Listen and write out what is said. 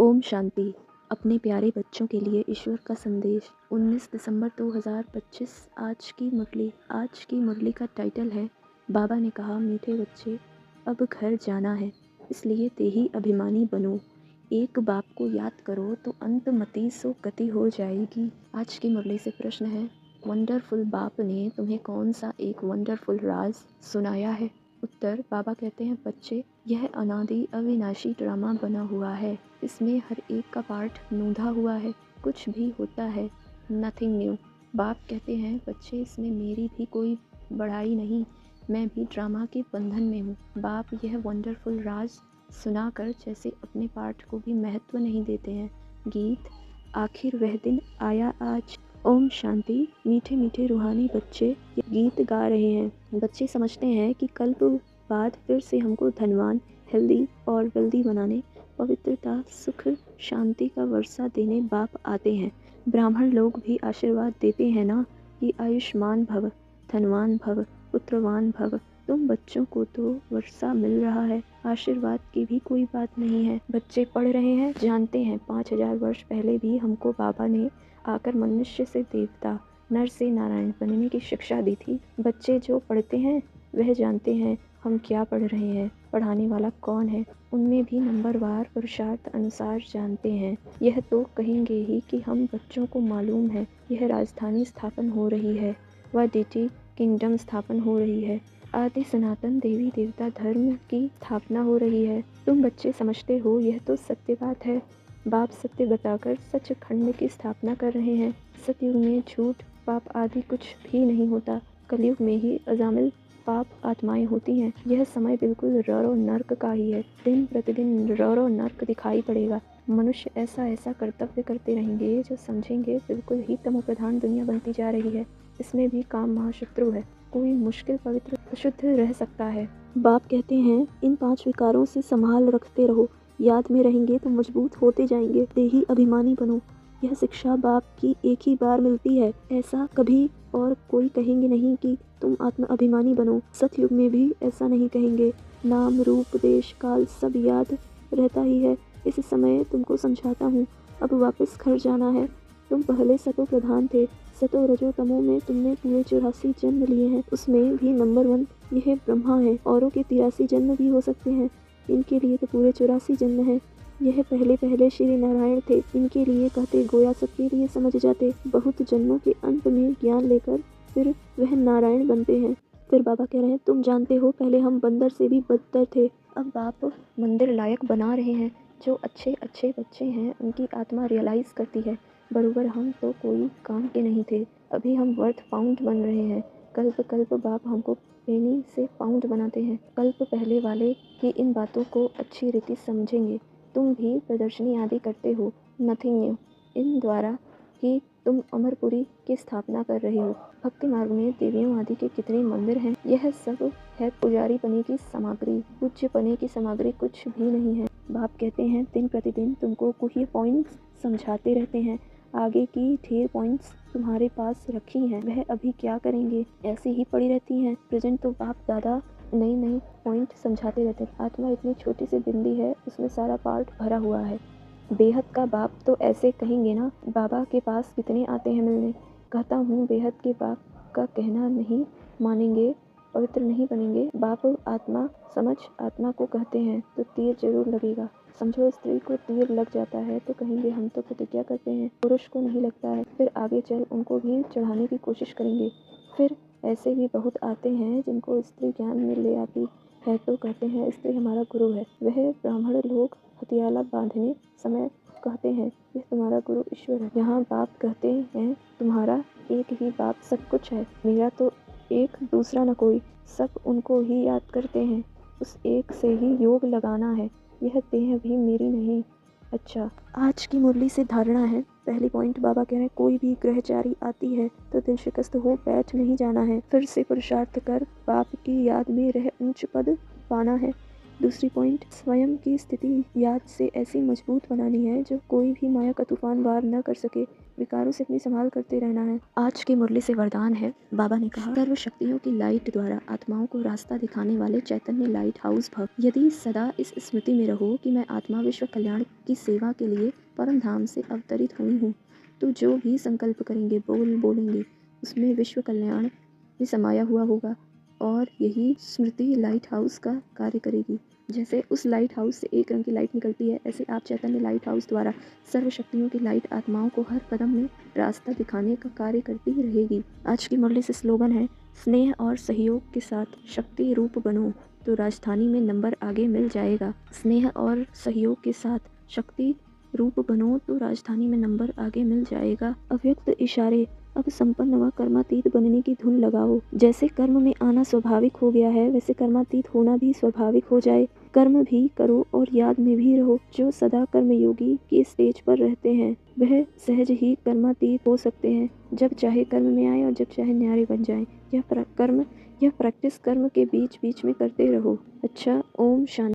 ओम शांति। अपने प्यारे बच्चों के लिए ईश्वर का संदेश 19 दिसंबर 2025। आज की मुरली का टाइटल है, बाबा ने कहा, मीठे बच्चे अब घर जाना है, इसलिए तेही अभिमानी बनो। एक बाप को याद करो तो अंत मति सो गति हो जाएगी। आज की मुरली से प्रश्न है, वंडरफुल बाप ने तुम्हें कौन सा एक वंडरफुल राज सुनाया है? उत्तर, बाबा कहते हैं, बच्चे, यह अनादि अविनाशी ड्रामा बना हुआ है। इसमें हर एक का पार्ट नूंधा हुआ है। कुछ भी होता है, नथिंग न्यू। बाप कहते हैं, बच्चे, इसमें मेरी भी कोई बड़ाई नहीं, मैं भी ड्रामा के बंधन में हूँ। बाप यह वंडरफुल राज सुनाकर जैसे अपने पार्ट को भी महत्व नहीं देते हैं। गीत, आखिर वह दिन आया आज। ओम शांति। मीठे मीठे रूहानी बच्चे ये गीत गा रहे हैं। बच्चे समझते हैं कि कल्प बाद फिर से हमको धनवान, हेल्दी और वेल्दी बनाने, पवित्रता, सुख, शांति का वर्षा देने बाप आते हैं। ब्राह्मण लोग भी आशीर्वाद देते हैं ना कि आयुष्मान भव, धनवान भव, पुत्रवान भव। तुम बच्चों को तो वर्षा मिल रहा है, आशीर्वाद की भी कोई बात नहीं है। बच्चे पढ़ रहे हैं, जानते हैं 5000 वर्ष पहले भी हमको बाबा ने आकर मनुष्य से देवता, नर से नारायण बनने की शिक्षा दी थी। बच्चे जो पढ़ते हैं वह जानते हैं हम क्या पढ़ रहे हैं, पढ़ाने वाला कौन है, उनमें भी नंबरवार पुरुषार्थ अनुसार जानते हैं। यह तो कहेंगे ही कि हम बच्चों को मालूम है यह राजधानी स्थापन हो रही है, वह डिटी किंगडम स्थापन हो रही है, आदि सनातन देवी देवता धर्म की स्थापना हो रही है। तुम बच्चे समझते हो यह तो सत्य बात है। बाप सत्य बताकर सचखंड की स्थापना कर रहे हैं। सतयुग में झूठ, पाप आदि कुछ भी नहीं होता। कलयुग में ही अजामिल पाप आत्माएं होती हैं। यह समय बिल्कुल रौरो नर्क का ही है। दिन प्रतिदिन रौरो नर्क दिखाई पड़ेगा। मनुष्य ऐसा ऐसा कर्तव्य करते रहेंगे जो समझेंगे बिल्कुल ही तमो प्रधान दुनिया बनती जा रही है। इसमें भी काम महाशत्रु है। कोई मुश्किल पवित्र शुद्ध रह सकता है। बाप कहते हैं, इन 5 विकारों से संभाल रखते रहो, याद में रहेंगे तो मजबूत होते जाएंगे। तेही अभिमानी बनो। यह शिक्षा बाप की एक ही बार मिलती है। ऐसा कभी और कोई कहेंगे नहीं कि तुम आत्म अभिमानी बनो। सतयुग में भी ऐसा नहीं कहेंगे। नाम, रूप, देश, काल सब याद रहता ही है। इस समय तुमको समझाता हूँ, अब वापस घर जाना है। तुम पहले सतो प्रधान थे। सतो रजो तमो में तुमने पूरे 84 जन्म लिए हैं। उसमें भी नंबर 1 यह ब्रह्मा है। औरों के 83 जन्म भी हो सकते हैं, इनके लिए तो पूरे 84 जन्म हैं। यह पहले श्री नारायण थे, इनके लिए कहते गोया सबके लिए समझ जाते। बहुत जन्मों के अंत में ज्ञान लेकर फिर वह नारायण बनते हैं। फिर बाबा कह रहे हैं, तुम जानते हो पहले हम बंदर से भी बदतर थे। अब बाप मंदिर लायक बना रहे हैं। जो अच्छे अच्छे बच्चे हैं उनकी आत्मा रियलाइज़ करती है, बरोबर हम तो कोई काम के नहीं थे, अभी हम वर्थ पाउंड बन रहे हैं। कल्प कल्प बाप हमको पेनी से पाउंड बनाते हैं। कल्प पहले वाले ही इन बातों को अच्छी रीति समझेंगे। तुम भी प्रदर्शनी आदि करते हो, नथिंग न्यू। इन द्वारा ही तुम अमरपुरी की स्थापना कर रहे हो। भक्ति मार्ग में देवियों आदि के कितने मंदिर हैं। यह सब है पुजारी पने की सामग्री, पूज्य पने की सामग्री कुछ भी नहीं है। बाप कहते हैं, दिन प्रतिदिन तुमको कुछ पॉइंट्स समझाते रहते हैं। आगे की ढेर पॉइंट्स तुम्हारे पास रखी हैं, वह अभी क्या करेंगे, ऐसी ही पड़ी रहती हैं। प्रेजेंट तो बाप दादा नई नई पॉइंट समझाते रहते हैं। आत्मा इतनी छोटी सी बिंदी है, उसमें सारा पार्ट भरा हुआ है। बेहद का बाप तो ऐसे कहेंगे ना, बाबा के पास कितने आते हैं मिलने। कहता हूँ, बेहद के बाप का कहना नहीं मानेंगे, पवित्र नहीं बनेंगे। बाप आत्मा समझ आत्मा को कहते हैं तो तीर जरूर लगेगा। समझो, स्त्री को तीर लग जाता है तो कहेंगे हम तो प्रतिज्ञा करते हैं। पुरुष को नहीं लगता है, फिर आगे चल उनको भी चढ़ाने की कोशिश करेंगे। फिर ऐसे भी बहुत आते हैं जिनको स्त्री ज्ञान में ले आती है तो कहते हैं स्त्री हमारा गुरु है। वह ब्राह्मण लोग हथियाला बांधने समय कहते हैं यह तुम्हारा गुरु ईश्वर है। यहाँ बाप कहते हैं तुम्हारा एक ही बाप सब कुछ है, मेरा तो एक दूसरा न कोई। सब उनको ही याद करते हैं, उस एक से ही योग लगाना है। यह देह भी मेरी नहीं। अच्छा, आज की मुरली से धारणा है। पहली पॉइंट बाबा कह रहे हैं, कोई भी ग्रहचारी आती है तो दिल शिकस्त हो बैठ नहीं जाना है, फिर से पुरुषार्थ कर बाप की याद में रह ऊंच पद पाना है। दूसरी पॉइंट, स्वयं की स्थिति याद से ऐसी मजबूत बनानी है जो कोई भी माया का तूफान वार न कर सके। विकारों से अपनी संभाल करते रहना है। आज की मुरली से वरदान है, बाबा ने कहा, सर्व शक्तियों की लाइट द्वारा आत्माओं को रास्ता दिखाने वाले चैतन्य लाइट हाउस भव। यदि सदा इस स्मृति में रहो कि मैं आत्मा विश्व कल्याण की सेवा के लिए परम धाम से अवतरित हुई हूँ, तो जो भी संकल्प करेंगे, बोलेंगे, उसमें विश्व कल्याण भी समाया हुआ होगा और यही स्मृति लाइट हाउस का कार्य करेगी। जैसे उस लाइट हाउस से एक रंग की लाइट निकलती है, ऐसे आप चैतन्य लाइट हाउस द्वारा सर्व शक्तियों की लाइट आत्माओं को हर कदम में रास्ता दिखाने का कार्य करती रहेगी। आज की मुरली से स्लोगन है, स्नेह और सहयोग के साथ शक्ति रूप बनो तो राजधानी में नंबर आगे मिल जाएगा। स्नेह और सहयोग के साथ शक्ति रूप बनो तो राजधानी में नंबर आगे मिल जाएगा। अव्यक्त इशारे, अब संपन्न व कर्मातीत बनने की धुन लगाओ। जैसे कर्म में आना स्वाभाविक हो गया है, वैसे कर्मातीत होना भी स्वाभाविक हो जाए। कर्म भी करो और याद में भी रहो। जो सदा कर्मयोगी की स्टेज पर रहते हैं, वह सहज ही कर्मातीत हो सकते हैं। जब चाहे कर्म में आए और जब चाहे न्यारे बन जाएं। यह प्रैक्टिस कर्म के बीच बीच में करते रहो। अच्छा, ओम शांति।